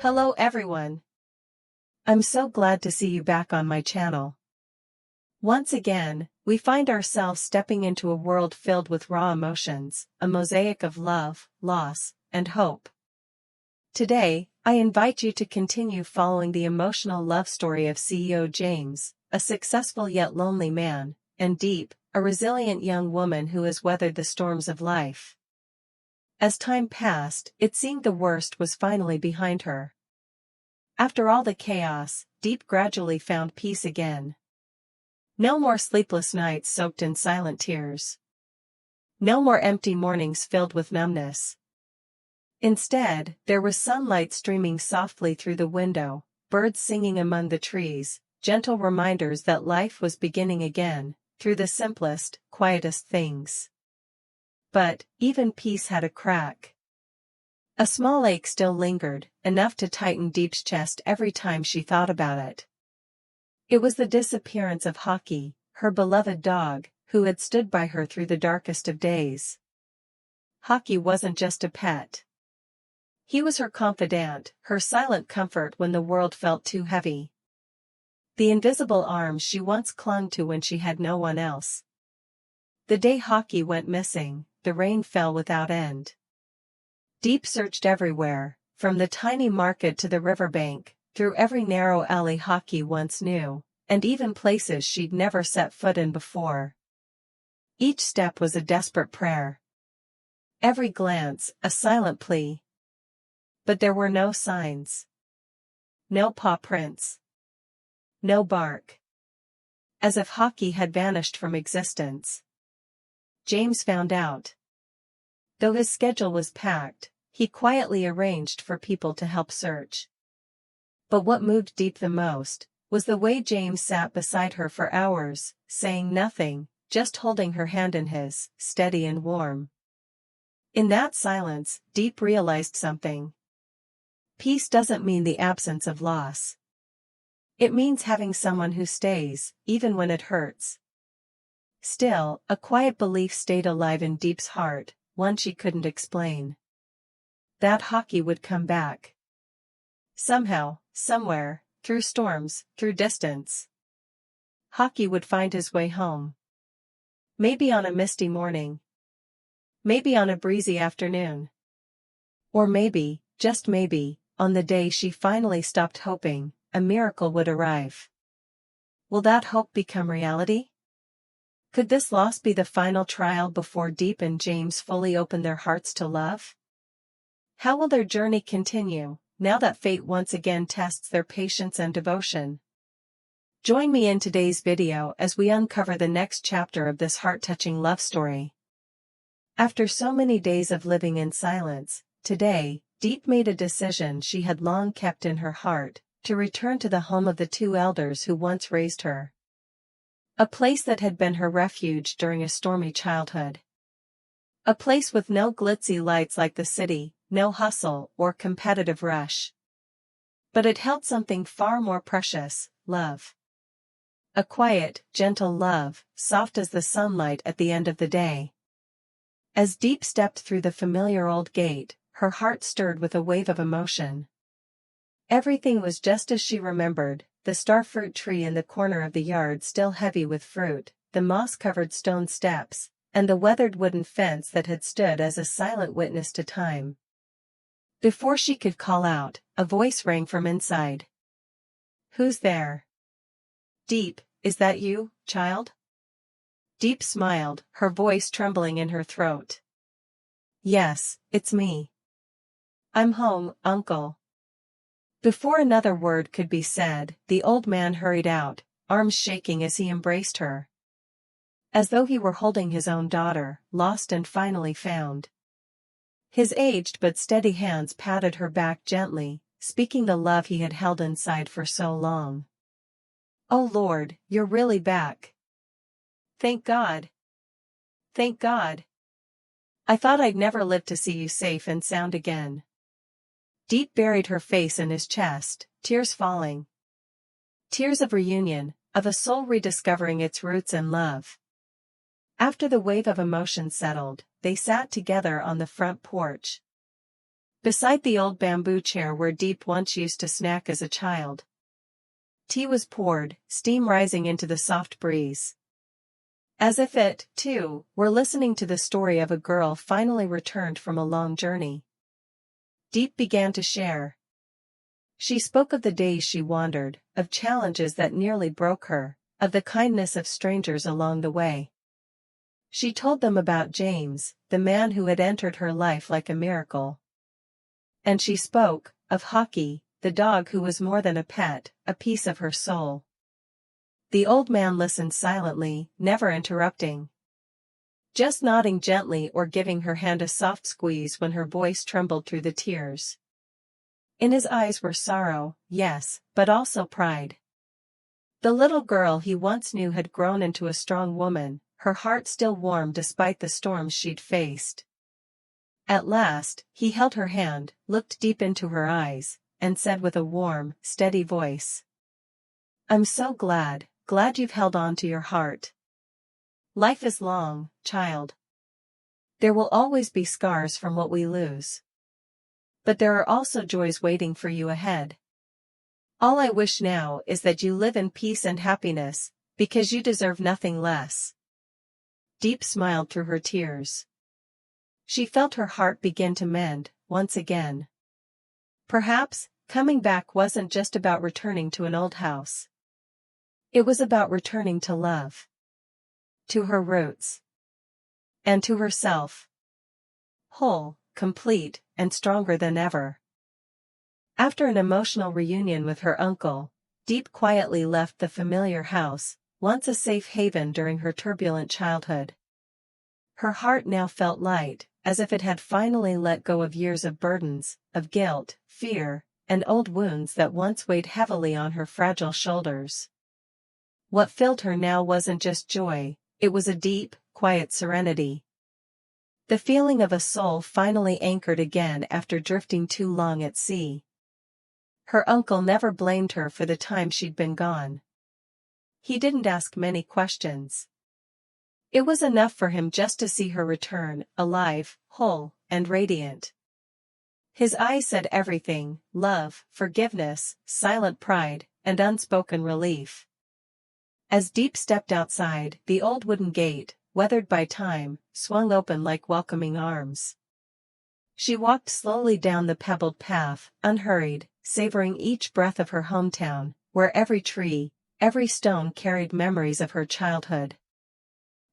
Hello everyone. I'm so glad to see you back on my channel. Once again, we find ourselves stepping into a world filled with raw emotions, a mosaic of love, loss, and hope. Today, I invite you to continue following the emotional love story of CEO James, a successful yet lonely man, and Diep, a resilient young woman who has weathered the storms of life. As time passed, it seemed the worst was finally behind her. After all the chaos, Diep gradually found peace again. No more sleepless nights soaked in silent tears. No more empty mornings filled with numbness. Instead, there was sunlight streaming softly through the window, birds singing among the trees, gentle reminders that life was beginning again, through the simplest, quietest things. But, even peace had a crack. A small ache still lingered, enough to tighten Diep's chest every time she thought about it. It was the disappearance of Hockey, her beloved dog, who had stood by her through the darkest of days. Hockey wasn't just a pet. He was her confidant, her silent comfort when the world felt too heavy. The invisible arms she once clung to when she had no one else. The day Hockey went missing, the rain fell without end. Diep searched everywhere, from the tiny market to the riverbank, through every narrow alley Hockey once knew, and even places she'd never set foot in before. Each step was a desperate prayer. Every glance, a silent plea. But there were no signs. No paw prints. No bark. As if Hockey had vanished from existence. James found out. Though his schedule was packed, he quietly arranged for people to help search. But what moved Diep the most was the way James sat beside her for hours, saying nothing, just holding her hand in his, steady and warm. In that silence, Diep realized something. Peace doesn't mean the absence of loss. It means having someone who stays, even when it hurts. Still, a quiet belief stayed alive in Diep's heart, one she couldn't explain. That Hockey would come back. Somehow, somewhere, through storms, through distance. Hockey would find his way home. Maybe on a misty morning. Maybe on a breezy afternoon. Or maybe, just maybe, on the day she finally stopped hoping, a miracle would arrive. Will that hope become reality? Could this loss be the final trial before Diep and James fully open their hearts to love? How will their journey continue, now that fate once again tests their patience and devotion? Join me in today's video as we uncover the next chapter of this heart-touching love story. After so many days of living in silence, today, Diep made a decision she had long kept in her heart, to return to the home of the two elders who once raised her. A place that had been her refuge during a stormy childhood. A place with no glitzy lights like the city, no hustle or competitive rush. But it held something far more precious, love. A quiet, gentle love, soft as the sunlight at the end of the day. As Diep stepped through the familiar old gate, her heart stirred with a wave of emotion. Everything was just as she remembered, the starfruit tree in the corner of the yard still heavy with fruit, the moss-covered stone steps, and the weathered wooden fence that had stood as a silent witness to time. Before she could call out, a voice rang from inside. "Who's there?" "Diep, is that you, child?" Diep smiled, her voice trembling in her throat. "Yes, it's me. I'm home, uncle." Before another word could be said, the old man hurried out, arms shaking as he embraced her. As though he were holding his own daughter, lost and finally found. His aged but steady hands patted her back gently, speaking the love he had held inside for so long. "Oh Lord, you're really back. Thank God. Thank God. I thought I'd never live to see you safe and sound again." Diep buried her face in his chest, tears falling. Tears of reunion, of a soul rediscovering its roots and love. After the wave of emotion settled, they sat together on the front porch. beside the old bamboo chair where Diep once used to snack as a child. Tea was poured, steam rising into the soft breeze. As if it, too, were listening to the story of a girl finally returned from a long journey. Diep began to share. She spoke of the days she wandered, of challenges that nearly broke her, of the kindness of strangers along the way. She told them about James, the man who had entered her life like a miracle. And she spoke of Hockey, the dog who was more than a pet, a piece of her soul. The old man listened silently, never interrupting. Just nodding gently or giving her hand a soft squeeze when her voice trembled through the tears. In his eyes were sorrow, yes, but also pride. The little girl he once knew had grown into a strong woman, her heart still warm despite the storms she'd faced. At last, he held her hand, looked deep into her eyes, and said with a warm, steady voice, "I'm so glad you've held on to your heart. Life is long, child. There will always be scars from what we lose. But there are also joys waiting for you ahead. All I wish now is that you live in peace and happiness, because you deserve nothing less." Diep smiled through her tears. She felt her heart begin to mend, once again. Perhaps, coming back wasn't just about returning to an old house. It was about returning to love. To her roots. And to herself. Whole, complete, and stronger than ever. After an emotional reunion with her uncle, Diep quietly left the familiar house, once a safe haven during her turbulent childhood. Her heart now felt light, as if it had finally let go of years of burdens, of guilt, fear, and old wounds that once weighed heavily on her fragile shoulders. What filled her now wasn't just joy, it was a deep, quiet serenity. The feeling of a soul finally anchored again after drifting too long at sea. Her uncle never blamed her for the time she'd been gone. He didn't ask many questions. It was enough for him just to see her return, alive, whole, and radiant. His eyes said everything: love, forgiveness, silent pride, and unspoken relief. As Diep stepped outside, the old wooden gate, weathered by time, swung open like welcoming arms. She walked slowly down the pebbled path, unhurried, savoring each breath of her hometown, where every tree, every stone carried memories of her childhood.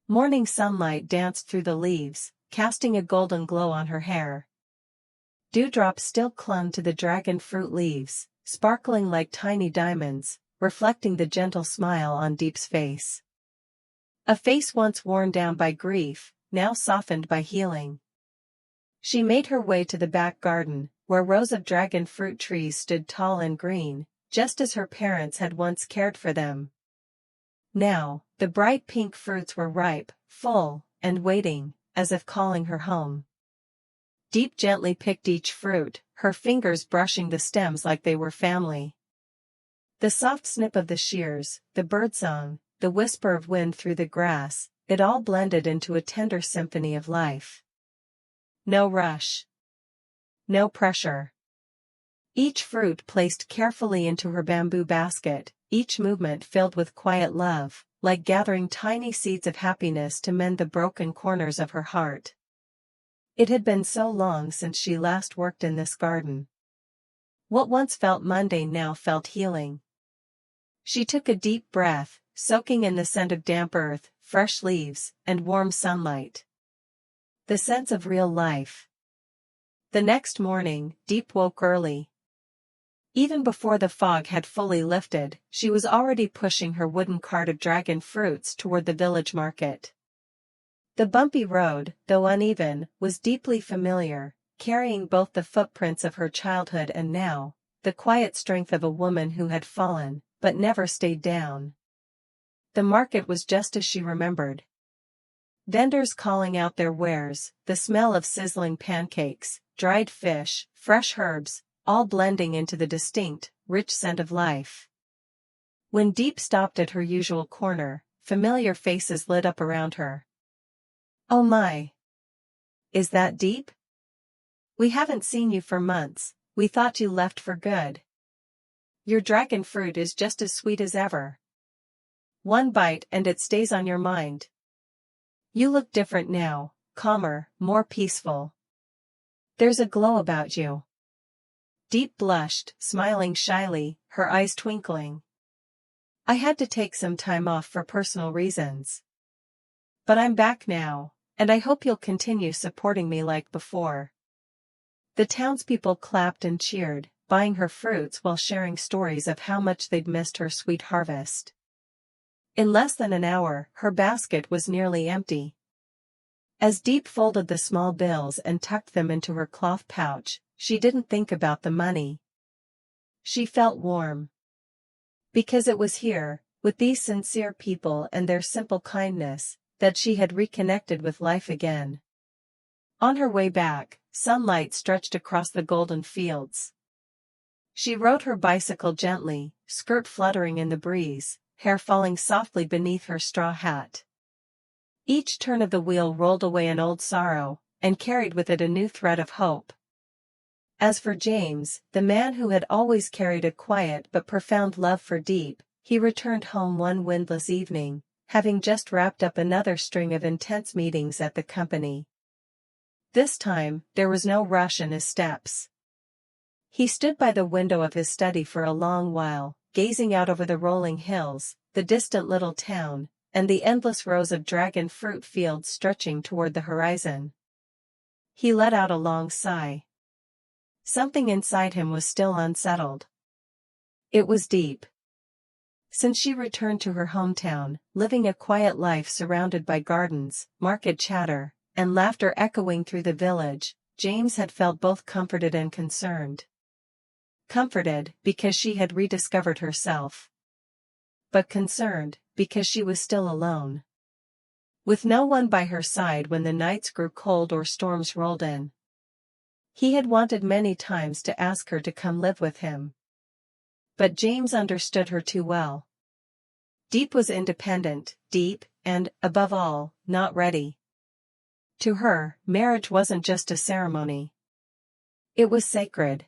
Morning sunlight danced through the leaves, casting a golden glow on her hair. Dewdrops still clung to the dragon fruit leaves, sparkling like tiny diamonds, reflecting the gentle smile on Diep's face. A face once worn down by grief, now softened by healing. She made her way to the back garden, where rows of dragon fruit trees stood tall and green, just as her parents had once cared for them. Now, the bright pink fruits were ripe, full, and waiting, as if calling her home. Diep gently picked each fruit, her fingers brushing the stems like they were family. The soft snip of the shears, the birdsong, the whisper of wind through the grass, it all blended into a tender symphony of life. No rush. No pressure. Each fruit placed carefully into her bamboo basket, each movement filled with quiet love, like gathering tiny seeds of happiness to mend the broken corners of her heart. It had been so long since she last worked in this garden. What once felt mundane now felt healing. She took a deep breath, soaking in the scent of damp earth, fresh leaves, and warm sunlight. The sense of real life. The next morning, Diep woke early. Even before the fog had fully lifted, she was already pushing her wooden cart of dragon fruits toward the village market. The bumpy road, though uneven, was deeply familiar, carrying both the footprints of her childhood and now, the quiet strength of a woman who had fallen, but never stayed down. The market was just as she remembered. Vendors calling out their wares, the smell of sizzling pancakes, dried fish, fresh herbs, all blending into the distinct, rich scent of life. When Diep stopped at her usual corner, familiar faces lit up around her. "Oh my! Is that Diep?" We haven't seen you for months, we thought you left for good. Your dragon fruit is just as sweet as ever. One bite and it stays on your mind. You look different now, calmer, more peaceful. There's a glow about you. Diep blushed, smiling shyly, her eyes twinkling. I had to take some time off for personal reasons. But I'm back now, and I hope you'll continue supporting me like before. The townspeople clapped and cheered, buying her fruits while sharing stories of how much they'd missed her sweet harvest. In less than an hour, her basket was nearly empty. As Diep folded the small bills and tucked them into her cloth pouch, she didn't think about the money. She felt warm. Because it was here, with these sincere people and their simple kindness, that she had reconnected with life again. On her way back, sunlight stretched across the golden fields. She rode her bicycle gently, skirt fluttering in the breeze, hair falling softly beneath her straw hat. Each turn of the wheel rolled away an old sorrow, and carried with it a new thread of hope. As for James, the man who had always carried a quiet but profound love for Diep, he returned home one windless evening, having just wrapped up another string of intense meetings at the company. This time, there was no rush in his steps. He stood by the window of his study for a long while, gazing out over the rolling hills, the distant little town, and the endless rows of dragon fruit fields stretching toward the horizon. He let out a long sigh. Something inside him was still unsettled. It was Diep. Since she returned to her hometown, living a quiet life surrounded by gardens, market chatter, and laughter echoing through the village, James had felt both comforted and concerned. Comforted, because she had rediscovered herself. But concerned, because she was still alone. With no one by her side when the nights grew cold or storms rolled in. He had wanted many times to ask her to come live with him. But James understood her too well. Diep was independent, deep, and, above all, not ready. To her, marriage wasn't just a ceremony. It was sacred.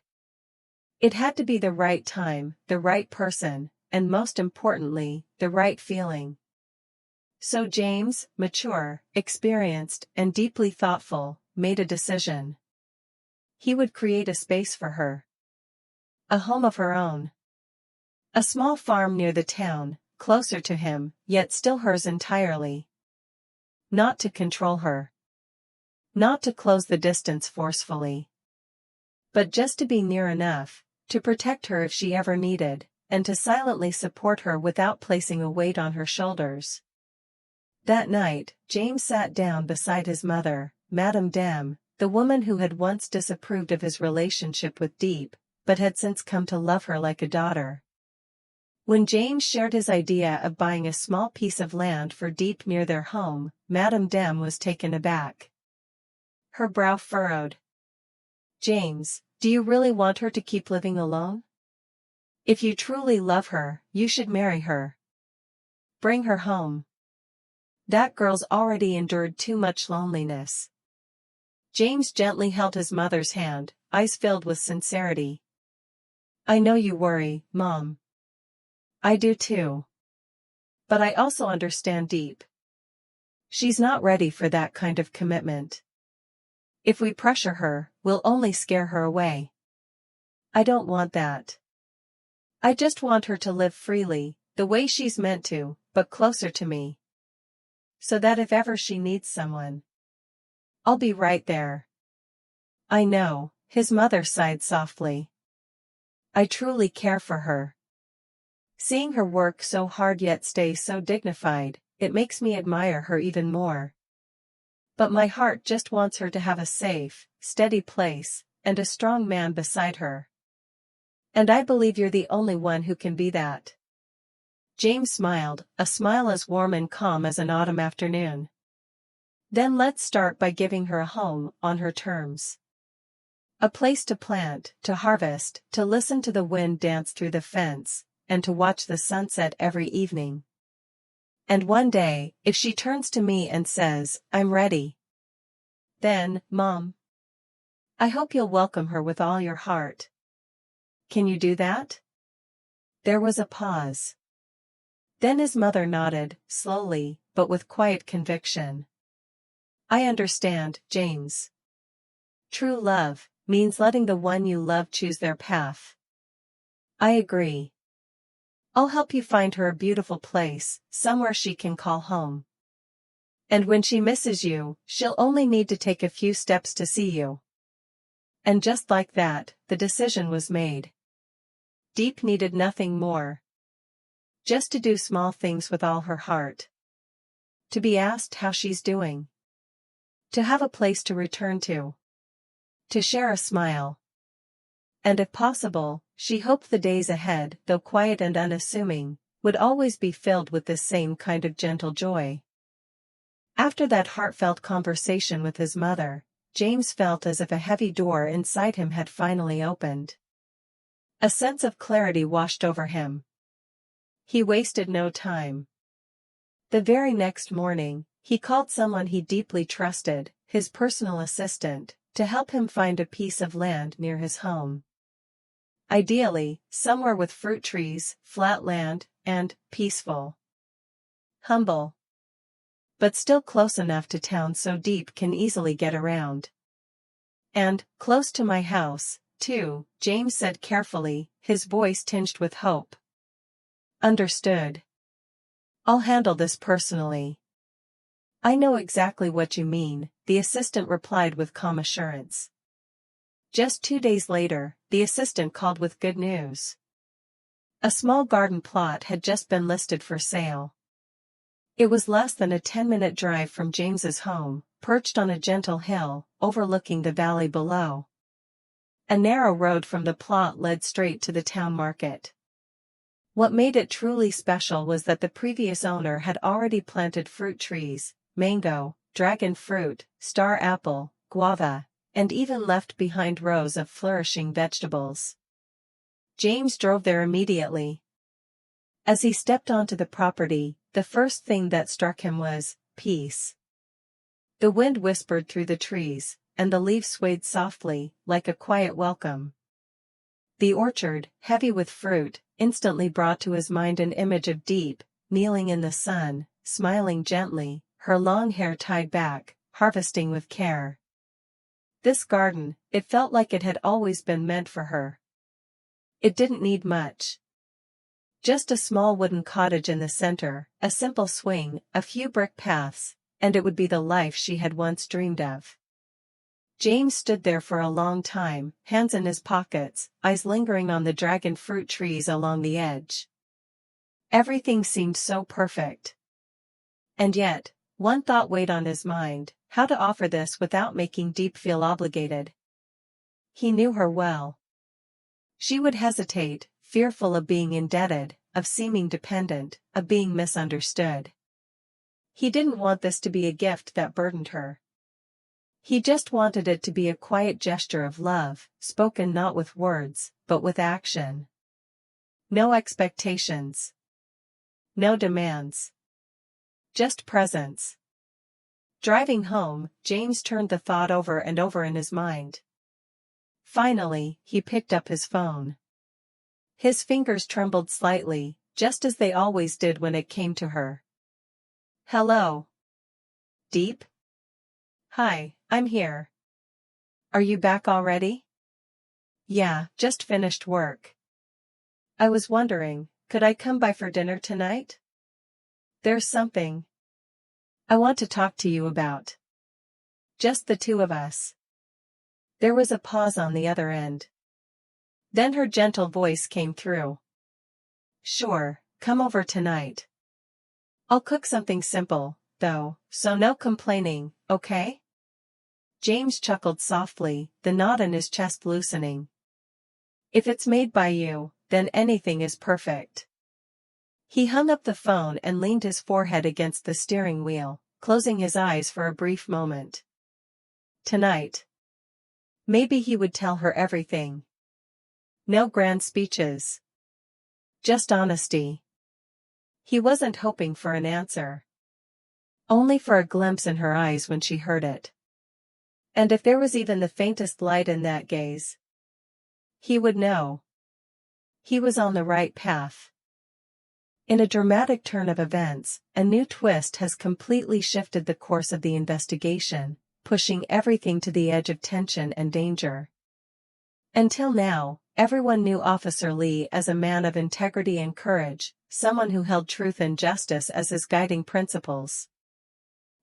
It had to be the right time, the right person, and most importantly, the right feeling. So James, mature, experienced, and deeply thoughtful, made a decision. He would create a space for her. A home of her own. A small farm near the town, closer to him, yet still hers entirely. Not to control her. Not to close the distance forcefully. But just to be near enough, to protect her if she ever needed, and to silently support her without placing a weight on her shoulders. That night, James sat down beside his mother, Madame Dam, the woman who had once disapproved of his relationship with Diep, but had since come to love her like a daughter. When James shared his idea of buying a small piece of land for Diep near their home, Madame Dam was taken aback. Her brow furrowed. James, do you really want her to keep living alone? If you truly love her, you should marry her. Bring her home. That girl's already endured too much loneliness. James gently held his mother's hand, eyes filled with sincerity. I know you worry, Mom. I do too. But I also understand Diep. She's not ready for that kind of commitment. If we pressure her, we'll only scare her away. I don't want that. I just want her to live freely, the way she's meant to, but closer to me. So that if ever she needs someone, I'll be right there. I know, his mother sighed softly. I truly care for her. Seeing her work so hard yet stay so dignified, it makes me admire her even more. But my heart just wants her to have a safe, steady place, and a strong man beside her. And I believe you're the only one who can be that. James smiled, a smile as warm and calm as an autumn afternoon. Then let's start by giving her a home, on her terms. A place to plant, to harvest, to listen to the wind dance through the fence, and to watch the sunset every evening. And one day, if she turns to me and says, I'm ready. Then, Mom, I hope you'll welcome her with all your heart. Can you do that? There was a pause. Then his mother nodded, slowly, but with quiet conviction. I understand, James. True love means letting the one you love choose their path. I agree. I'll help you find her a beautiful place, somewhere she can call home. And when she misses you, she'll only need to take a few steps to see you. And just like that, the decision was made. Diep needed nothing more. Just to do small things with all her heart. To be asked how she's doing. To have a place to return to. To share a smile. And if possible, she hoped the days ahead, though quiet and unassuming, would always be filled with this same kind of gentle joy. After that heartfelt conversation with his mother, James felt as if a heavy door inside him had finally opened. A sense of clarity washed over him. He wasted no time. The very next morning, he called someone he deeply trusted, his personal assistant, to help him find a piece of land near his home. Ideally, somewhere with fruit trees, flat land, and peaceful. Humble. But still close enough to town so Diep can easily get around. And, close to my house, too, James said carefully, his voice tinged with hope. Understood. I'll handle this personally. I know exactly what you mean, the assistant replied with calm assurance. Just 2 days later, the assistant called with good news. A small garden plot had just been listed for sale. It was less than a 10-minute drive from James's home, perched on a gentle hill, overlooking the valley below. A narrow road from the plot led straight to the town market. What made it truly special was that the previous owner had already planted fruit trees, mango, dragon fruit, star apple, guava, and even left behind rows of flourishing vegetables. James drove there immediately. As he stepped onto the property, the first thing that struck him was peace. The wind whispered through the trees, and the leaves swayed softly, like a quiet welcome. The orchard, heavy with fruit, instantly brought to his mind an image of Diep, kneeling in the sun, smiling gently, her long hair tied back, harvesting with care. This garden, it felt like it had always been meant for her. It didn't need much. Just a small wooden cottage in the center, a simple swing, a few brick paths, and it would be the life she had once dreamed of. James stood there for a long time, hands in his pockets, eyes lingering on the dragon fruit trees along the edge. Everything seemed so perfect. And yet, one thought weighed on his mind, how to offer this without making Diep feel obligated. He knew her well. She would hesitate, fearful of being indebted, of seeming dependent, of being misunderstood. He didn't want this to be a gift that burdened her. He just wanted it to be a quiet gesture of love, spoken not with words, but with action. No expectations. No demands. Just presence. Driving home, James turned the thought over and over in his mind. Finally, he picked up his phone. His fingers trembled slightly, just as they always did when it came to her. Hello. Diep? Hi, I'm here. Are you back already? Yeah, just finished work. I was wondering, could I come by for dinner tonight? There's something I want to talk to you about. Just the two of us. There was a pause on the other end. Then her gentle voice came through. Sure, come over tonight. I'll cook something simple, though, so no complaining, okay? James chuckled softly, the knot in his chest loosening. If it's made by you, then anything is perfect. He hung up the phone and leaned his forehead against the steering wheel, closing his eyes for a brief moment. Tonight. Maybe he would tell her everything. No grand speeches. Just honesty. He wasn't hoping for an answer. Only for a glimpse in her eyes when she heard it. And if there was even the faintest light in that gaze, he would know. He was on the right path. In a dramatic turn of events, a new twist has completely shifted the course of the investigation, pushing everything to the edge of tension and danger. Until now, everyone knew Officer Lee as a man of integrity and courage, someone who held truth and justice as his guiding principles.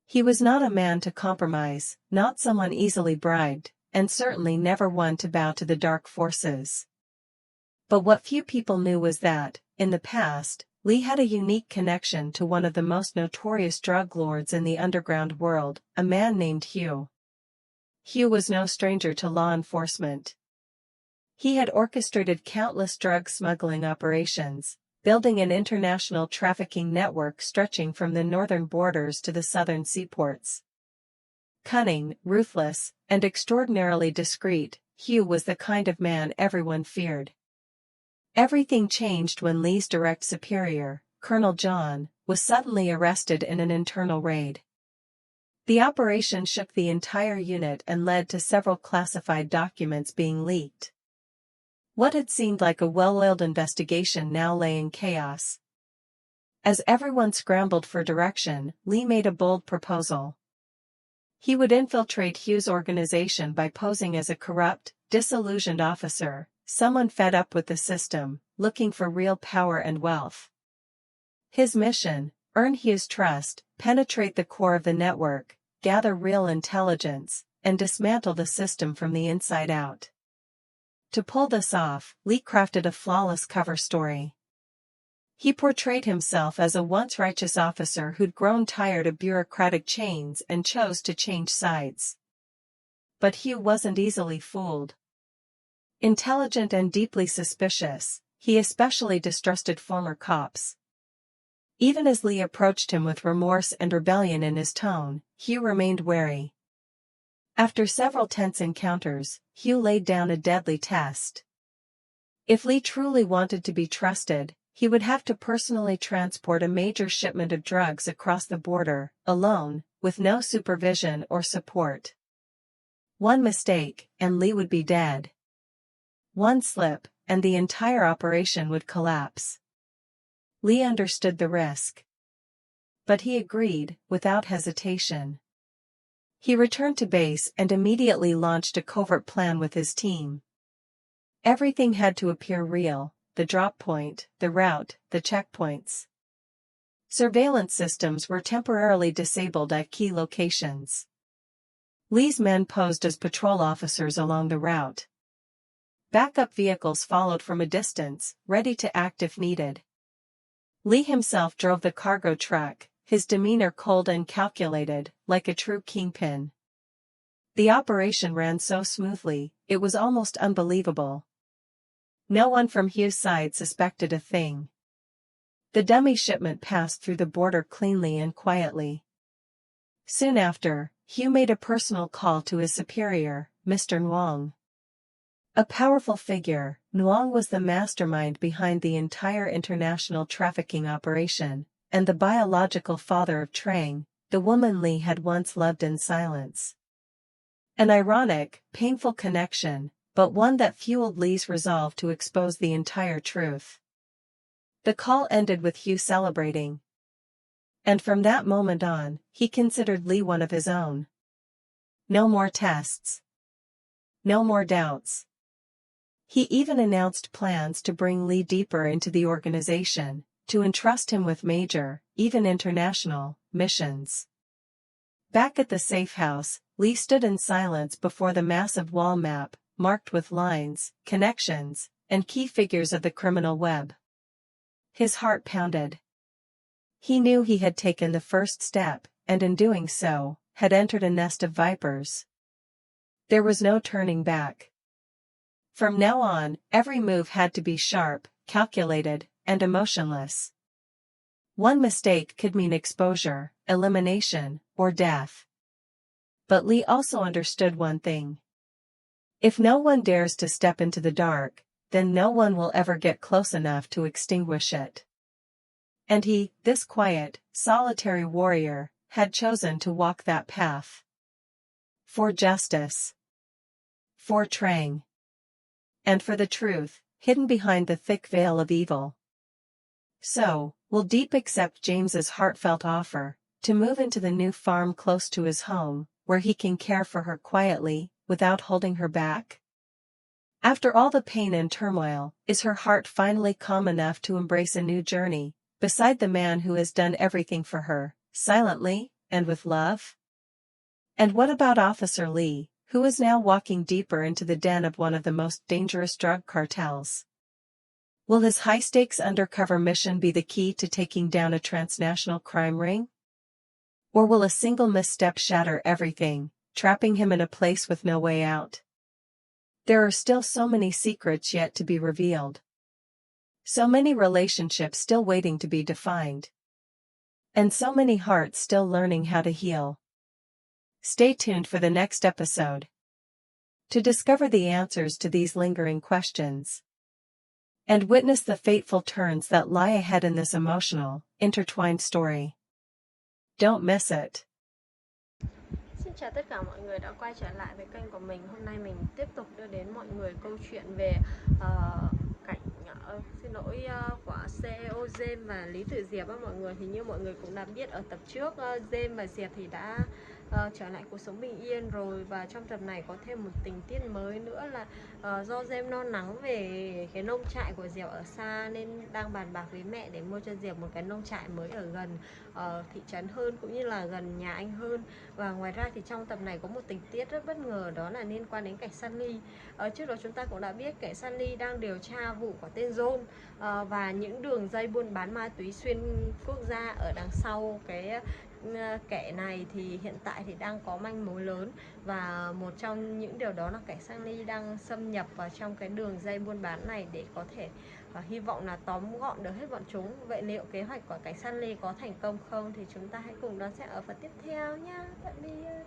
He was not a man to compromise, not someone easily bribed, and certainly never one to bow to the dark forces. But what few people knew was that, in the past, Lee had a unique connection to one of the most notorious drug lords in the underground world, a man named Hugh. Hugh was no stranger to law enforcement. He had orchestrated countless drug smuggling operations, building an international trafficking network stretching from the northern borders to the southern seaports. Cunning, ruthless, and extraordinarily discreet, Hugh was the kind of man everyone feared. Everything changed when Lee's direct superior, Colonel John, was suddenly arrested in an internal raid. The operation shook the entire unit and led to several classified documents being leaked. What had seemed like a well-oiled investigation now lay in chaos. As everyone scrambled for direction, Lee made a bold proposal. He would infiltrate Hugh's organization by posing as a corrupt, disillusioned officer, someone fed up with the system, looking for real power and wealth. His mission: earn Hugh's trust, penetrate the core of the network, gather real intelligence, and dismantle the system from the inside out. To pull this off, Lee crafted a flawless cover story. He portrayed himself as a once righteous officer who'd grown tired of bureaucratic chains and chose to change sides. But Hugh wasn't easily fooled. Intelligent and deeply suspicious, he especially distrusted former cops. Even as Lee approached him with remorse and rebellion in his tone, Hugh remained wary. After several tense encounters, Hugh laid down a deadly test. If Lee truly wanted to be trusted, he would have to personally transport a major shipment of drugs across the border, alone, with no supervision or support. One mistake, and Lee would be dead. One slip, and the entire operation would collapse. Lee understood the risk. But he agreed, without hesitation. He returned to base and immediately launched a covert plan with his team. Everything had to appear real: the drop point, the route, the checkpoints. Surveillance systems were temporarily disabled at key locations. Lee's men posed as patrol officers along the route. Backup vehicles followed from a distance, ready to act if needed. Lee himself drove the cargo truck, his demeanor cold and calculated, like a true kingpin. The operation ran so smoothly, it was almost unbelievable. No one from Hugh's side suspected a thing. The dummy shipment passed through the border cleanly and quietly. Soon after, Hugh made a personal call to his superior, Mr. Nguyen. A powerful figure, Nguyen was the mastermind behind the entire international trafficking operation, and the biological father of Trang, the woman Lee had once loved in silence. An ironic, painful connection, but one that fueled Lee's resolve to expose the entire truth. The call ended with Hugh celebrating. And from that moment on, he considered Lee one of his own. No more tests. No more doubts. He even announced plans to bring Lee deeper into the organization, to entrust him with major, even international, missions. Back at the safe house, Lee stood in silence before the massive wall map, marked with lines, connections, and key figures of the criminal web. His heart pounded. He knew he had taken the first step, and in doing so, had entered a nest of vipers. There was no turning back. From now on, every move had to be sharp, calculated, and emotionless. One mistake could mean exposure, elimination, or death. But Lee also understood one thing. If no one dares to step into the dark, then no one will ever get close enough to extinguish it. And he, this quiet, solitary warrior, had chosen to walk that path. for justice, for Trang, and for the truth, hidden behind the thick veil of evil. So, will Diep accept James's heartfelt offer to move into the new farm close to his home, where he can care for her quietly, without holding her back? After all the pain and turmoil, is her heart finally calm enough to embrace a new journey, beside the man who has done everything for her, silently, and with love? And what about Officer Lee, who is now walking deeper into the den of one of the most dangerous drug cartels? Will his high-stakes undercover mission be the key to taking down a transnational crime ring? Or will a single misstep shatter everything, trapping him in a place with no way out? There are still so many secrets yet to be revealed. So many relationships still waiting to be defined. And so many hearts still learning how to heal. Stay tuned for the next episode to discover the answers to these lingering questions and witness the fateful turns that lie ahead in this emotional, intertwined story. Don't miss it. Xin chào tất cả mọi người đã quay trở lại với kênh của mình. Hôm nay mình tiếp tục đưa đến mọi người câu chuyện về cảnh của CEO James và LyTuDiep á mọi người. Thì như mọi người cũng đã biết ở tập trước, James và Diệp thì đã trở lại cuộc sống bình yên rồi. Và trong tập này có thêm một tình tiết mới nữa là do James lo lắng về cái nông trại của Diệp ở xa nên đang bàn bạc với mẹ để mua cho Diệp một cái nông trại mới ở gần thị trấn hơn, cũng như là gần nhà anh hơn. Và ngoài ra thì trong tập này có một tình tiết rất bất ngờ, đó là liên quan đến cảnh sát Ly. Trước đó chúng ta cũng đã biết cảnh sát Ly đang điều tra vụ của tên John và những đường dây buôn bán ma túy xuyên quốc gia ở đằng sau cái kẻ này thì hiện tại thì đang có manh mối lớn, và một trong những điều đó là cảnh sát Ly đang xâm nhập vào trong cái đường dây buôn bán này để có thể hy vọng là tóm gọn được hết bọn chúng. Vậy liệu kế hoạch của cảnh sát Ly có thành công không thì chúng ta hãy cùng đón xem ở phần tiếp theo nhé. Tạm biệt.